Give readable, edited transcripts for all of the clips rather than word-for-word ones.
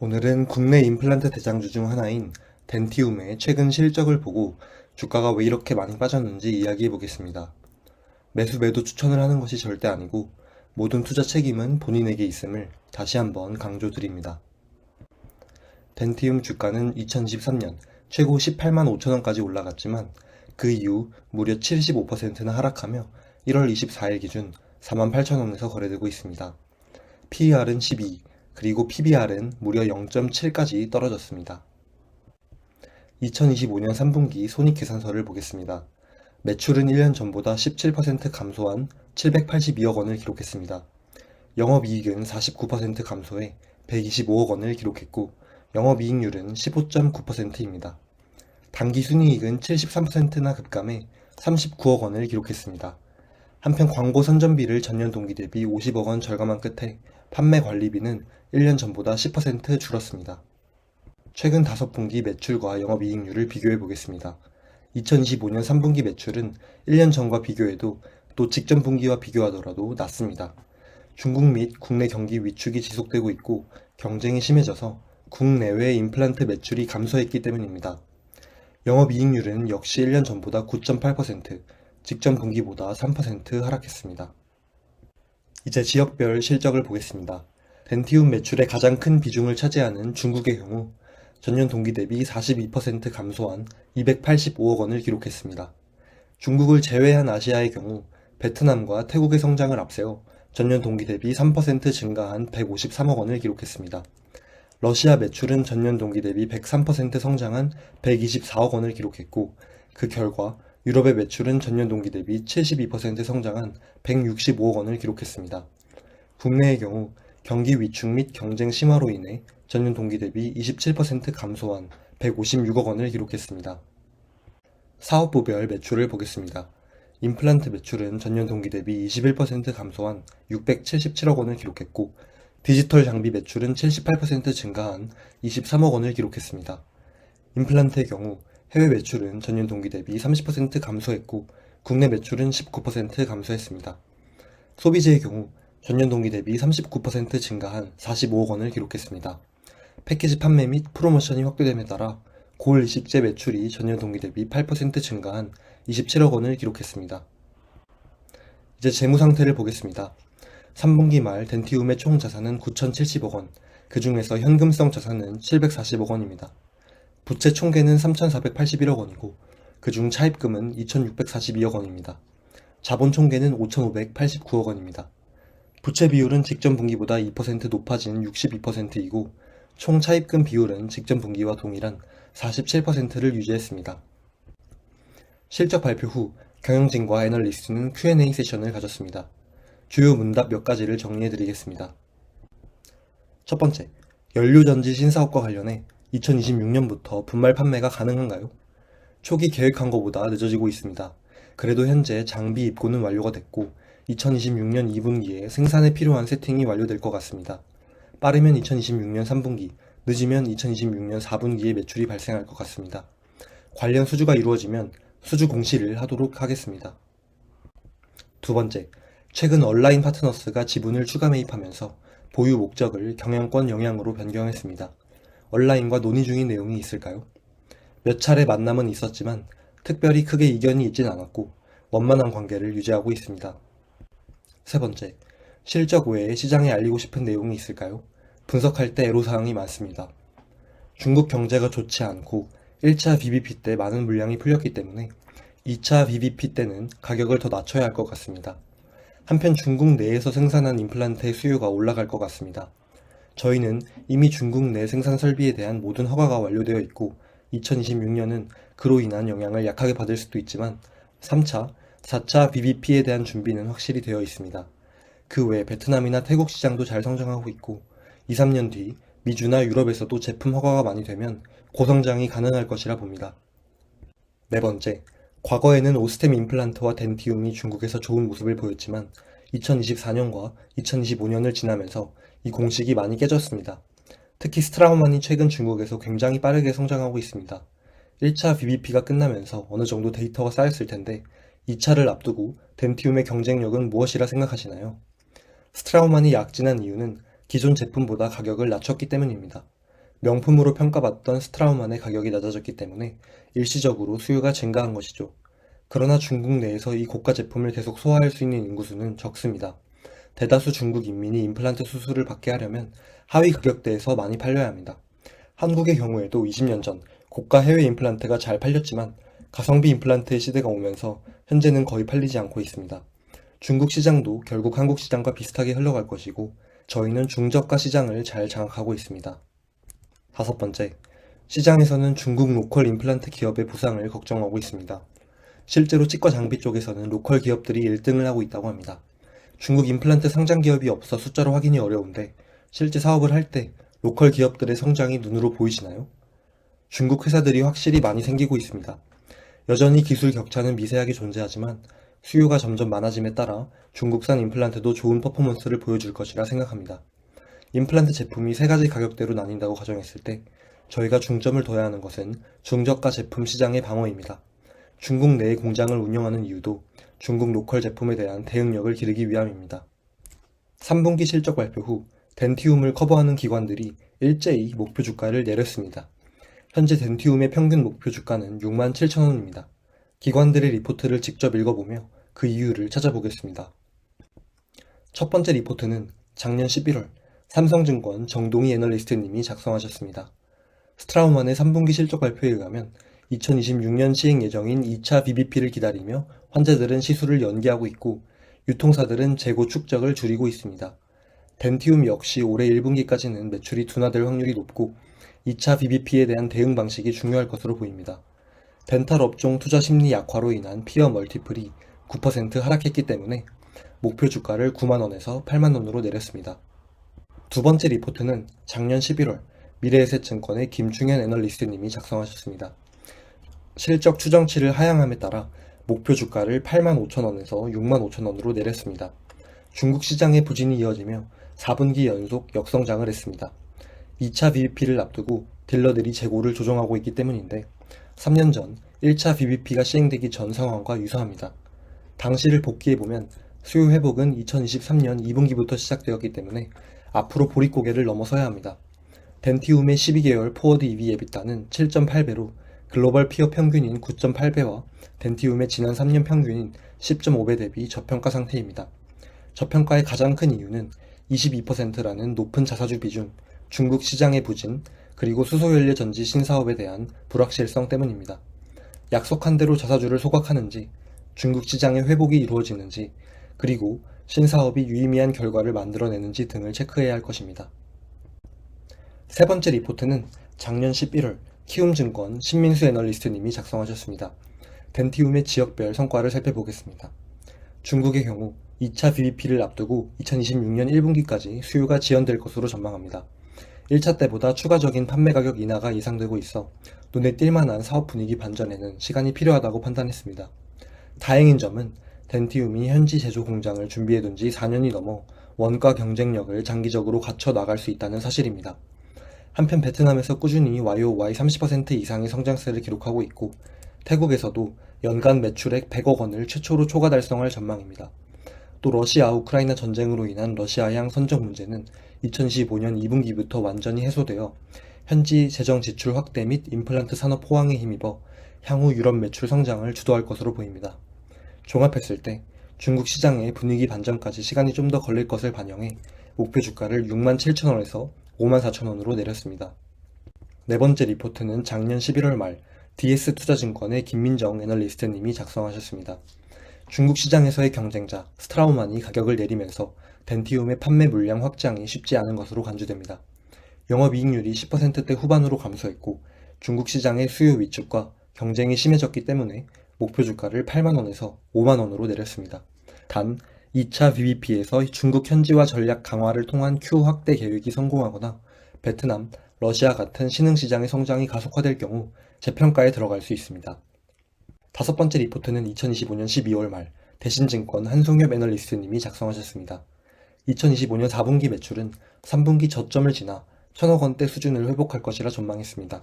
오늘은 국내 임플란트 대장주 중 하나인 덴티움의 최근 실적을 보고 주가가 왜 이렇게 많이 빠졌는지 이야기해 보겠습니다. 매수 매도 추천을 하는 것이 절대 아니고 모든 투자 책임은 본인에게 있음을 다시 한번 강조드립니다. 덴티움 주가는 2023년 최고 18만 5천 원까지 올라갔지만 그 이후 무려 75%나 하락하며 1월 24일 기준 4만 8천 원에서 거래되고 있습니다. PER은 12, 그리고 PBR은 무려 0.7까지 떨어졌습니다. 2025년 3분기 손익계산서를 보겠습니다. 매출은 1년 전보다 17% 감소한 782억 원을 기록했습니다. 영업이익은 49% 감소해 125억 원을 기록했고 영업이익률은 15.9%입니다. 당기순이익은 73%나 급감해 39억 원을 기록했습니다. 한편 광고 선전비를 전년 동기 대비 50억 원 절감한 끝에 판매 관리비는 1년 전보다 10% 줄었습니다. 최근 5분기 매출과 영업이익률을 비교해 보겠습니다. 2025년 3분기 매출은 1년 전과 비교해도 또 직전 분기와 비교하더라도 낮습니다. 중국 및 국내 경기 위축이 지속되고 있고 경쟁이 심해져서 국내외 임플란트 매출이 감소했기 때문입니다. 영업이익률은 역시 1년 전보다 9.8%, 직전 분기보다 3% 하락했습니다. 이제 지역별 실적을 보겠습니다. 덴티움 매출의 가장 큰 비중을 차지하는 중국의 경우 전년 동기 대비 42% 감소한 285억 원을 기록했습니다. 중국을 제외한 아시아의 경우 베트남과 태국의 성장을 앞세워 전년 동기 대비 3% 증가한 153억 원을 기록했습니다. 러시아 매출은 전년 동기 대비 103% 성장한 124억 원을 기록했고 그 결과 유럽의 매출은 전년 동기 대비 72% 성장한 165억 원을 기록했습니다. 국내의 경우 경기 위축 및 경쟁 심화로 인해 전년 동기 대비 27% 감소한 156억 원을 기록했습니다. 사업부별 매출을 보겠습니다. 임플란트 매출은 전년 동기 대비 21% 감소한 677억 원을 기록했고 디지털 장비 매출은 78% 증가한 23억 원을 기록했습니다. 임플란트의 경우 해외 매출은 전년 동기 대비 30% 감소했고 국내 매출은 19% 감소했습니다. 소비재의 경우 전년 동기 대비 39% 증가한 45억 원을 기록했습니다. 패키지 판매 및 프로모션이 확대됨에 따라 고일 식재 매출이 전년 동기 대비 8% 증가한 27억 원을 기록했습니다. 이제 재무 상태를 보겠습니다. 3분기 말 덴티움의 총 자산은 9,070억 원, 그 중에서 현금성 자산은 740억 원입니다. 부채 총계는 3,481억 원이고 그중 차입금은 2,642억 원입니다. 자본 총계는 5,589억 원입니다. 부채 비율은 직전 분기보다 2% 높아진 62%이고 총 차입금 비율은 직전 분기와 동일한 47%를 유지했습니다. 실적 발표 후 경영진과 애널리스트는 Q&A 세션을 가졌습니다. 주요 문답 몇 가지를 정리해 드리겠습니다. 첫 번째, 연료전지 신사업과 관련해 2026년부터 분말 판매가 가능한가요? 초기 계획한 것보다 늦어지고 있습니다. 그래도 현재 장비 입고는 완료가 됐고 2026년 2분기에 생산에 필요한 세팅이 완료될 것 같습니다. 빠르면 2026년 3분기, 늦으면 2026년 4분기에 매출이 발생할 것 같습니다. 관련 수주가 이루어지면 수주 공시를 하도록 하겠습니다. 두 번째, 최근 얼라인 파트너스가 지분을 추가 매입하면서 보유 목적을 경영권 영향으로 변경했습니다. 얼라인과 논의 중인 내용이 있을까요? 몇 차례 만남은 있었지만 특별히 크게 이견이 있진 않았고 원만한 관계를 유지하고 있습니다. 세 번째, 실적 외에 시장에 알리고 싶은 내용이 있을까요? 분석할 때 애로사항이 많습니다. 중국 경제가 좋지 않고 1차 VBP 때 많은 물량이 풀렸기 때문에 2차 VBP 때는 가격을 더 낮춰야 할 것 같습니다. 한편 중국 내에서 생산한 임플란트의 수요가 올라갈 것 같습니다. 저희는 이미 중국 내 생산 설비에 대한 모든 허가가 완료되어 있고 2026년은 그로 인한 영향을 약하게 받을 수도 있지만 3차, 4차 VBP에 대한 준비는 확실히 되어 있습니다. 그 외 베트남이나 태국 시장도 잘 성장하고 있고 2, 3년 뒤 미주나 유럽에서도 제품 허가가 많이 되면 고성장이 가능할 것이라 봅니다. 네 번째, 과거에는 오스템 임플란트와 덴티움이 중국에서 좋은 모습을 보였지만 2024년과 2025년을 지나면서 이 공식이 많이 깨졌습니다. 특히 스트라우만이 최근 중국에서 굉장히 빠르게 성장하고 있습니다. 1차 VBP가 끝나면서 어느 정도 데이터가 쌓였을 텐데 2차를 앞두고 덴티움의 경쟁력은 무엇이라 생각하시나요? 스트라우만이 약진한 이유는 기존 제품보다 가격을 낮췄기 때문입니다. 명품으로 평가받던 스트라우만의 가격이 낮아졌기 때문에 일시적으로 수요가 증가한 것이죠. 그러나 중국 내에서 이 고가 제품을 계속 소화할 수 있는 인구수는 적습니다. 대다수 중국 인민이 임플란트 수술을 받게 하려면 하위 가격대에서 많이 팔려야 합니다. 한국의 경우에도 20년 전 고가 해외 임플란트가 잘 팔렸지만 가성비 임플란트의 시대가 오면서 현재는 거의 팔리지 않고 있습니다. 중국 시장도 결국 한국 시장과 비슷하게 흘러갈 것이고 저희는 중저가 시장을 잘 장악하고 있습니다. 다섯 번째, 시장에서는 중국 로컬 임플란트 기업의 부상을 걱정하고 있습니다. 실제로 치과 장비 쪽에서는 로컬 기업들이 1등을 하고 있다고 합니다. 중국 임플란트 상장 기업이 없어 숫자로 확인이 어려운데 실제 사업을 할 때 로컬 기업들의 성장이 눈으로 보이시나요? 중국 회사들이 확실히 많이 생기고 있습니다. 여전히 기술 격차는 미세하게 존재하지만 수요가 점점 많아짐에 따라 중국산 임플란트도 좋은 퍼포먼스를 보여줄 것이라 생각합니다. 임플란트 제품이 세 가지 가격대로 나뉜다고 가정했을 때 저희가 중점을 둬야 하는 것은 중저가 제품 시장의 방어입니다. 중국 내에 공장을 운영하는 이유도 중국 로컬 제품에 대한 대응력을 기르기 위함입니다. 3분기 실적 발표 후 덴티움을 커버하는 기관들이 일제히 목표 주가를 내렸습니다. 현재 덴티움의 평균 목표 주가는 67,000원입니다. 기관들의 리포트를 직접 읽어보며 그 이유를 찾아보겠습니다. 첫 번째 리포트는 작년 11월 삼성증권 정동희 애널리스트님이 작성하셨습니다. 스트라우만의 3분기 실적 발표에 의하면 2026년 시행 예정인 2차 VBP를 기다리며 환자들은 시술을 연기하고 있고 유통사들은 재고 축적을 줄이고 있습니다. 덴티움 역시 올해 1분기까지는 매출이 둔화될 확률이 높고 2차 VBP에 대한 대응 방식이 중요할 것으로 보입니다. 덴탈 업종 투자 심리 약화로 인한 피어 멀티플이 9% 하락했기 때문에 목표 주가를 9만원에서 8만원으로 내렸습니다. 두 번째 리포트는 작년 11월 미래에셋증권의 김충현 애널리스트님이 작성하셨습니다. 실적 추정치를 하향함에 따라 목표 주가를 85,000원에서 65,000원으로 내렸습니다. 중국 시장의 부진이 이어지며 4분기 연속 역성장을 했습니다. 2차 VBP를 앞두고 딜러들이 재고를 조정하고 있기 때문인데 3년 전 1차 VBP가 시행되기 전 상황과 유사합니다. 당시를 복기해보면 수요 회복은 2023년 2분기부터 시작되었기 때문에 앞으로 보릿고개를 넘어서야 합니다. 덴티움의 12개월 포워드 EV 에비타는 7.8배로 글로벌 피어 평균인 9.8배와 덴티움의 지난 3년 평균인 10.5배 대비 저평가 상태입니다. 저평가의 가장 큰 이유는 22%라는 높은 자사주 비중, 중국 시장의 부진, 그리고 수소연료 전지 신사업에 대한 불확실성 때문입니다. 약속한 대로 자사주를 소각하는지, 중국 시장의 회복이 이루어지는지, 그리고 신사업이 유의미한 결과를 만들어내는지 등을 체크해야 할 것입니다. 세 번째 리포트는 작년 11월 키움증권 신민수 애널리스트님이 작성하셨습니다. 덴티움의 지역별 성과를 살펴보겠습니다. 중국의 경우 2차 VBP를 앞두고 2026년 1분기까지 수요가 지연될 것으로 전망합니다. 1차 때보다 추가적인 판매 가격 인하가 예상되고 있어 눈에 띌만한 사업 분위기 반전에는 시간이 필요하다고 판단했습니다. 다행인 점은 덴티움이 현지 제조 공장을 준비해둔 지 4년이 넘어 원가 경쟁력을 장기적으로 갖춰 나갈 수 있다는 사실입니다. 한편 베트남에서 꾸준히 YOY 30% 이상의 성장세를 기록하고 있고 태국에서도 연간 매출액 100억 원을 최초로 초과 달성할 전망입니다. 또 러시아 우크라이나 전쟁으로 인한 러시아향 선적 문제는 2025년 2분기부터 완전히 해소되어 현지 재정 지출 확대 및 임플란트 산업 호황에 힘입어 향후 유럽 매출 성장을 주도할 것으로 보입니다. 종합했을 때 중국 시장의 분위기 반전까지 시간이 좀 더 걸릴 것을 반영해 목표 주가를 67,000원에서 54,000원으로 내렸습니다. 네 번째 리포트는 작년 11월 말 DS투자증권의 김민정 애널리스트님이 작성하셨습니다. 중국 시장에서의 경쟁자 스트라우만이 가격을 내리면서 덴티움의 판매 물량 확장이 쉽지 않은 것으로 간주됩니다. 영업이익률이 10%대 후반으로 감소했고 중국 시장의 수요 위축과 경쟁이 심해졌기 때문에 목표 주가를 8만원에서 5만원으로 내렸습니다. 단 2차 VBP에서 중국 현지화 전략 강화를 통한 Q 확대 계획이 성공하거나 베트남, 러시아 같은 신흥시장의 성장이 가속화될 경우 재평가에 들어갈 수 있습니다. 다섯 번째 리포트는 2025년 12월 말 대신증권 한송엽 애널리스트님이 작성하셨습니다. 2025년 4분기 매출은 3분기 저점을 지나 1,000억 원대 수준을 회복할 것이라 전망했습니다.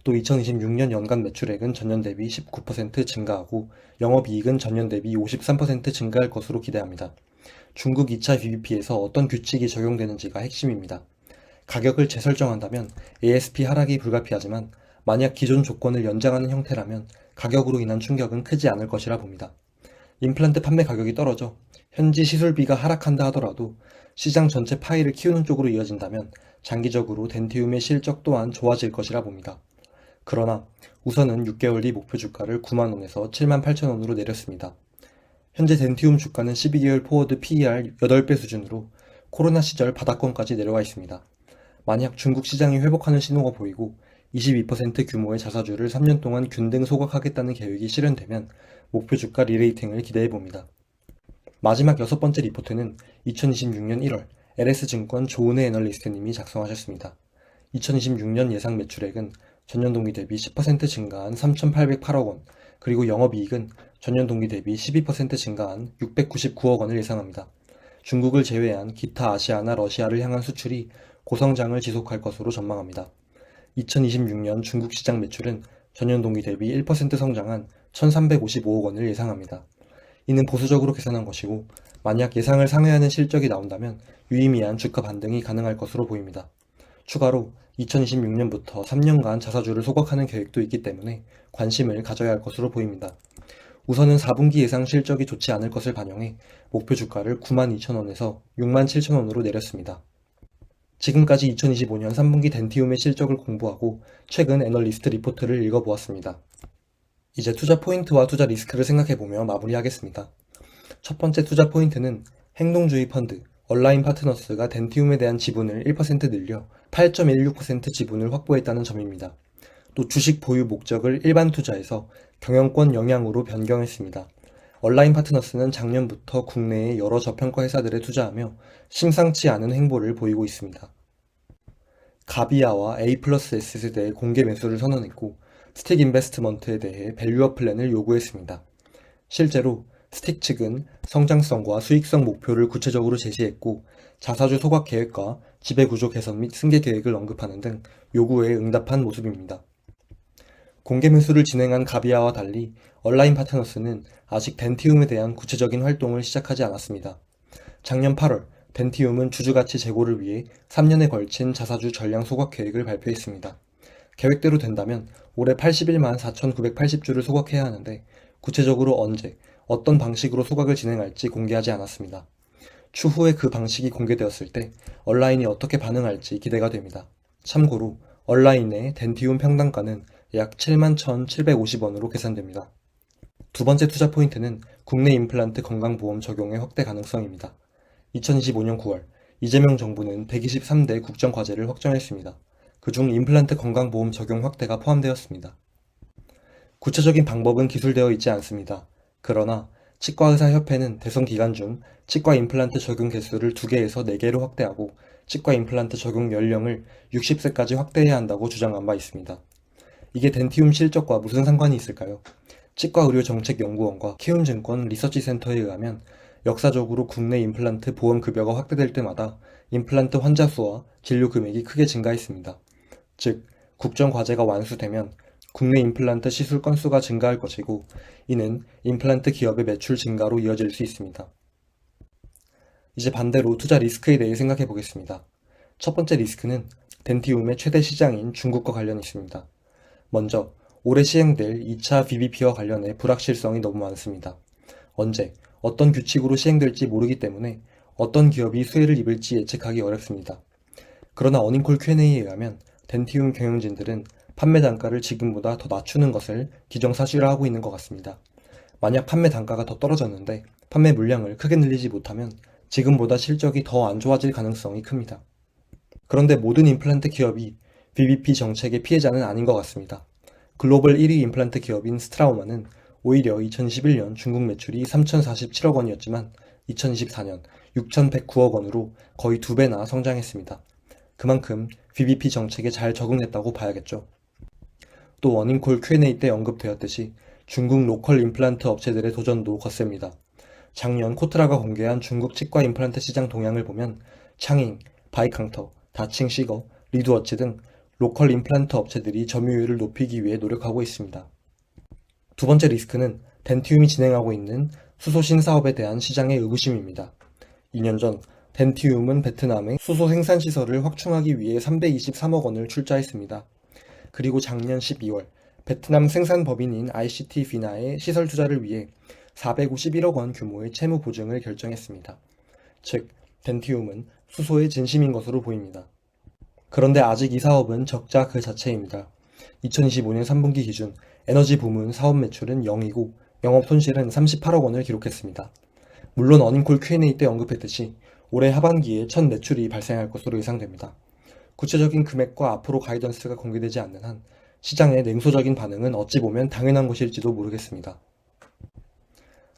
또 2026년 연간 매출액은 전년 대비 19% 증가하고 영업이익은 전년 대비 53% 증가할 것으로 기대합니다. 중국 2차 VBP에서 어떤 규칙이 적용되는지가 핵심입니다. 가격을 재설정한다면 ASP 하락이 불가피하지만 만약 기존 조건을 연장하는 형태라면 가격으로 인한 충격은 크지 않을 것이라 봅니다. 임플란트 판매 가격이 떨어져 현지 시술비가 하락한다 하더라도 시장 전체 파이를 키우는 쪽으로 이어진다면 장기적으로 덴티움의 실적 또한 좋아질 것이라 봅니다. 그러나 우선은 6개월 뒤 목표 주가를 9만원에서 78,000원으로 내렸습니다. 현재 덴티움 주가는 12개월 포워드 PER 8배 수준으로 코로나 시절 바닥권까지 내려와 있습니다. 만약 중국 시장이 회복하는 신호가 보이고 22% 규모의 자사주를 3년 동안 균등 소각하겠다는 계획이 실현되면 목표 주가 리레이팅을 기대해봅니다. 마지막 6번째 리포트는 2026년 1월 LS증권 조은혜 애널리스트님이 작성하셨습니다. 2026년 예상 매출액은 전년 동기 대비 10% 증가한 3,808억 원, 그리고 영업이익은 전년 동기 대비 12% 증가한 699억 원을 예상합니다. 중국을 제외한 기타 아시아나 러시아를 향한 수출이 고성장을 지속할 것으로 전망합니다. 2026년 중국 시장 매출은 전년 동기 대비 1% 성장한 1,355억 원을 예상합니다. 이는 보수적으로 계산한 것이고 만약 예상을 상회하는 실적이 나온다면 유의미한 주가 반등이 가능할 것으로 보입니다. 추가로 2026년부터 3년간 자사주를 소각하는 계획도 있기 때문에 관심을 가져야 할 것으로 보입니다. 우선은 4분기 예상 실적이 좋지 않을 것을 반영해 목표 주가를 92,000원에서 67,000원으로 내렸습니다. 지금까지 2025년 3분기 덴티움의 실적을 공부하고 최근 애널리스트 리포트를 읽어보았습니다. 이제 투자 포인트와 투자 리스크를 생각해보며 마무리하겠습니다. 첫 번째 투자 포인트는 행동주의 펀드 얼라인 파트너스가 덴티움에 대한 지분을 1% 늘려 8.16% 지분을 확보했다는 점입니다. 또 주식 보유 목적을 일반 투자에서 경영권 영향으로 변경했습니다. 얼라인 파트너스는 작년부터 국내의 여러 저평가 회사들에 투자하며 심상치 않은 행보를 보이고 있습니다. 가비아와 A+S세대의 공개 매수를 선언했고 스틱 인베스트먼트에 대해 밸류업 플랜을 요구했습니다. 실제로 스틱 측은 성장성과 수익성 목표를 구체적으로 제시했고 자사주 소각 계획과 지배구조 개선 및 승계 계획을 언급하는 등 요구에 응답한 모습입니다. 공개 매수를 진행한 가비아와 달리 얼라인 파트너스는 아직 덴티움에 대한 구체적인 활동을 시작하지 않았습니다. 작년 8월 덴티움은 주주가치 제고를 위해 3년에 걸친 자사주 전량 소각 계획을 발표했습니다. 계획대로 된다면 올해 81만 4,980주를 소각해야 하는데 구체적으로 언제, 어떤 방식으로 소각을 진행할지 공개하지 않았습니다. 추후에 그 방식이 공개되었을 때 얼라인이 어떻게 반응할지 기대가 됩니다. 참고로 얼라인의 덴티움 평당가는 약 71,750원으로 계산됩니다. 두 번째 투자 포인트는 국내 임플란트 건강보험 적용의 확대 가능성입니다. 2025년 9월 이재명 정부는 123대 국정과제를 확정했습니다. 그중 임플란트 건강보험 적용 확대가 포함되었습니다. 구체적인 방법은 기술되어 있지 않습니다. 그러나 치과의사협회는 대선 기간 중 치과 임플란트 적용 개수를 2개에서 4개로 확대하고 치과 임플란트 적용 연령을 60세까지 확대해야 한다고 주장한 바 있습니다. 이게 덴티움 실적과 무슨 상관이 있을까요? 치과의료정책연구원과 키움증권 리서치센터에 의하면 역사적으로 국내 임플란트 보험 급여가 확대될 때마다 임플란트 환자 수와 진료 금액이 크게 증가했습니다. 즉, 국정과제가 완수되면 국내 임플란트 시술 건수가 증가할 것이고 이는 임플란트 기업의 매출 증가로 이어질 수 있습니다. 이제 반대로 투자 리스크에 대해 생각해 보겠습니다. 첫 번째 리스크는 덴티움의 최대 시장인 중국과 관련이 있습니다. 먼저 올해 시행될 2차 VBP와 관련해 불확실성이 너무 많습니다. 언제, 어떤 규칙으로 시행될지 모르기 때문에 어떤 기업이 수혜를 입을지 예측하기 어렵습니다. 그러나 어닝콜 Q&A에 의하면 덴티움 경영진들은 판매 단가를 지금보다 더 낮추는 것을 기정사실화하고 있는 것 같습니다. 만약 판매 단가가 더 떨어졌는데 판매 물량을 크게 늘리지 못하면 지금보다 실적이 더 안 좋아질 가능성이 큽니다. 그런데 모든 임플란트 기업이 VBP 정책의 피해자는 아닌 것 같습니다. 글로벌 1위 임플란트 기업인 스트라우만은 오히려 2021년 중국 매출이 3,047억 원이었지만 2024년 6,109억 원으로 거의 2배나 성장했습니다. 그만큼 VBP 정책에 잘 적응했다고 봐야겠죠. 또 어닝콜 Q&A 때 언급되었듯이 중국 로컬 임플란트 업체들의 도전도 거셉니다. 작년 코트라가 공개한 중국 치과 임플란트 시장 동향을 보면 창잉, 바이캉터, 다칭시거, 리두어치 등 로컬 임플란트 업체들이 점유율을 높이기 위해 노력하고 있습니다. 두 번째 리스크는 덴티움이 진행하고 있는 수소신 사업에 대한 시장의 의구심입니다. 2년 전 덴티움은 베트남에 수소 생산 시설을 확충하기 위해 323억 원을 출자했습니다. 그리고 작년 12월 베트남 생산 법인인 ICT 비나의 시설 투자를 위해 451억 원 규모의 채무 보증을 결정했습니다. 즉, 덴티움은 수소의 진심인 것으로 보입니다. 그런데 아직 이 사업은 적자 그 자체입니다. 2025년 3분기 기준 에너지 부문 사업 매출은 0이고 영업 손실은 38억 원을 기록했습니다. 물론 어닝콜 Q&A 때 언급했듯이 올해 하반기에 첫 매출이 발생할 것으로 예상됩니다. 구체적인 금액과 앞으로 가이던스가 공개되지 않는 한 시장의 냉소적인 반응은 어찌 보면 당연한 것일지도 모르겠습니다.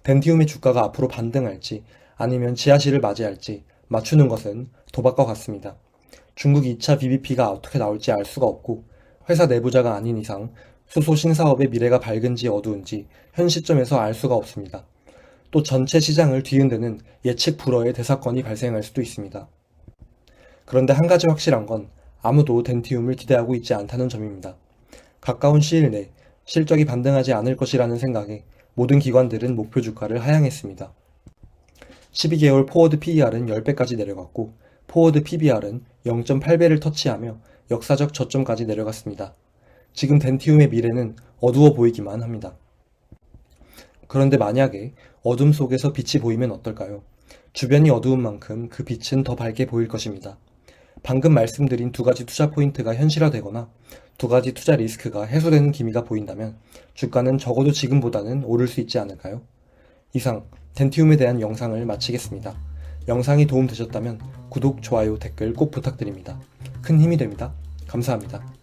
덴티움의 주가가 앞으로 반등할지 아니면 지하실을 맞이할지 맞추는 것은 도박과 같습니다. 중국 2차 BBP가 어떻게 나올지 알 수가 없고 회사 내부자가 아닌 이상 수소 신사업의 미래가 밝은지 어두운지 현 시점에서 알 수가 없습니다. 또 전체 시장을 뒤흔드는 예측 불허의 대사건이 발생할 수도 있습니다. 그런데 한 가지 확실한 건 아무도 덴티움을 기대하고 있지 않다는 점입니다. 가까운 시일 내 실적이 반등하지 않을 것이라는 생각에 모든 기관들은 목표 주가를 하향했습니다. 12개월 포워드 PER은 10배까지 내려갔고 포워드 PBR은 0.8배를 터치하며 역사적 저점까지 내려갔습니다. 지금 덴티움의 미래는 어두워 보이기만 합니다. 그런데 만약에 어둠 속에서 빛이 보이면 어떨까요? 주변이 어두운 만큼 그 빛은 더 밝게 보일 것입니다. 방금 말씀드린 두 가지 투자 포인트가 현실화되거나 두 가지 투자 리스크가 해소되는 기미가 보인다면 주가는 적어도 지금보다는 오를 수 있지 않을까요? 이상 덴티움에 대한 영상을 마치겠습니다. 영상이 도움되셨다면 구독, 좋아요, 댓글 꼭 부탁드립니다. 큰 힘이 됩니다. 감사합니다.